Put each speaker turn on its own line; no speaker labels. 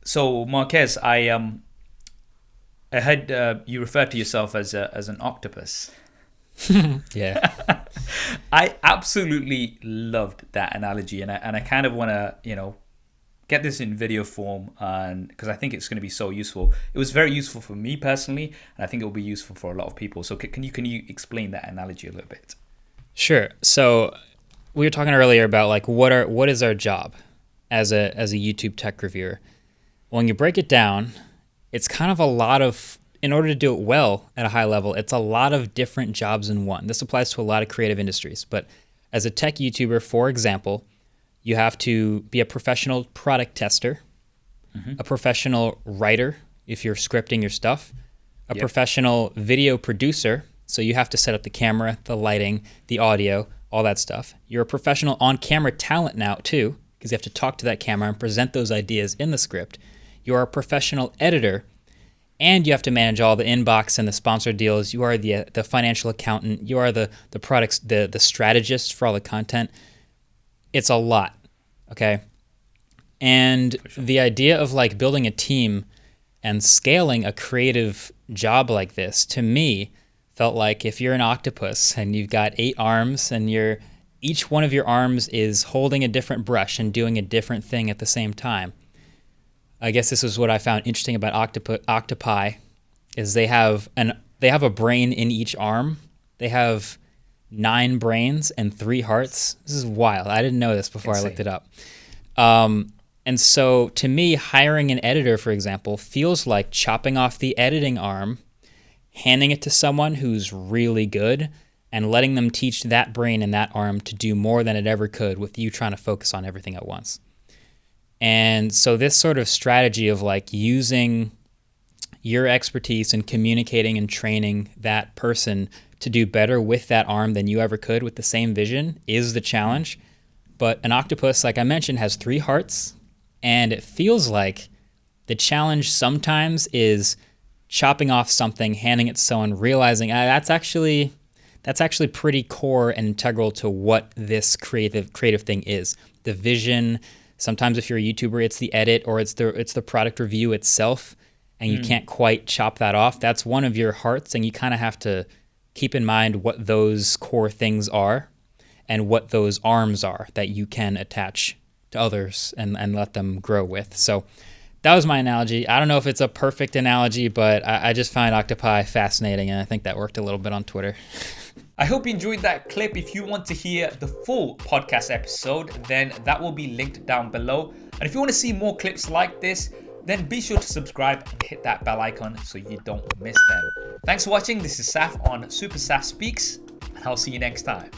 So Marquez, I heard you refer to yourself as an octopus.
Yeah.
I absolutely loved that analogy, and I kind of want to get this in video form, and because I think it's going to be so useful. It was very useful for me personally, and I think it will be useful for a lot of people. So can you explain that analogy a little bit?
Sure. So we were talking earlier about like what is our job as a YouTube tech reviewer. When you break it down, it's kind of a lot of in order to do it well at a high level, it's a lot of different jobs in one. This applies to a lot of creative industries, but as a tech YouTuber, for example, you have to be a professional product tester, a professional writer if you're scripting your stuff, a
Yep.
professional video producer, so you have to set up the camera, the lighting, the audio, all that stuff. You're a professional on-camera talent now too, because you have to talk to that camera and present those ideas in the script. You're a professional editor, and you have to manage all the inbox and the sponsor deals. You are the financial accountant. You are the products the strategist for all the content. It's a lot, okay? And
For sure.
the idea of like building a team and scaling a creative job like this, to me, felt like if you're an octopus and you've got 8 arms and each one of your arms is holding a different brush and doing a different thing at the same time. I guess this is what I found interesting about octopi is they have a brain in each arm. They have 9 brains and 3 hearts. This is wild. I didn't know this before I looked
Insane.
it up. And so to me, hiring an editor, for example, feels like chopping off the editing arm, handing it to someone who's really good, and letting them teach that brain and that arm to do more than it ever could with you trying to focus on everything at once. And so this sort of strategy of like using your expertise and communicating and training that person to do better with that arm than you ever could with the same vision is the challenge. But an octopus, like I mentioned, has 3 hearts, and it feels like the challenge sometimes is chopping off something, handing it to someone, realizing that's actually pretty core and integral to what this creative thing is. The vision. Sometimes if you're a YouTuber, it's the edit or it's the product review itself, and you can't quite chop that off. That's one of your hearts, and you kind of have to keep in mind what those core things are and what those arms are that you can attach to others and let them grow with. So that was my analogy. I don't know if it's a perfect analogy, but I just find octopi fascinating, and I think that worked a little bit on Twitter.
I hope you enjoyed that clip. If you want to hear the full podcast episode, then that will be linked down below. And if you want to see more clips like this, then be sure to subscribe and hit that bell icon so you don't miss them. Thanks for watching. This is Saf on SuperSaf Speaks, and I'll see you next time.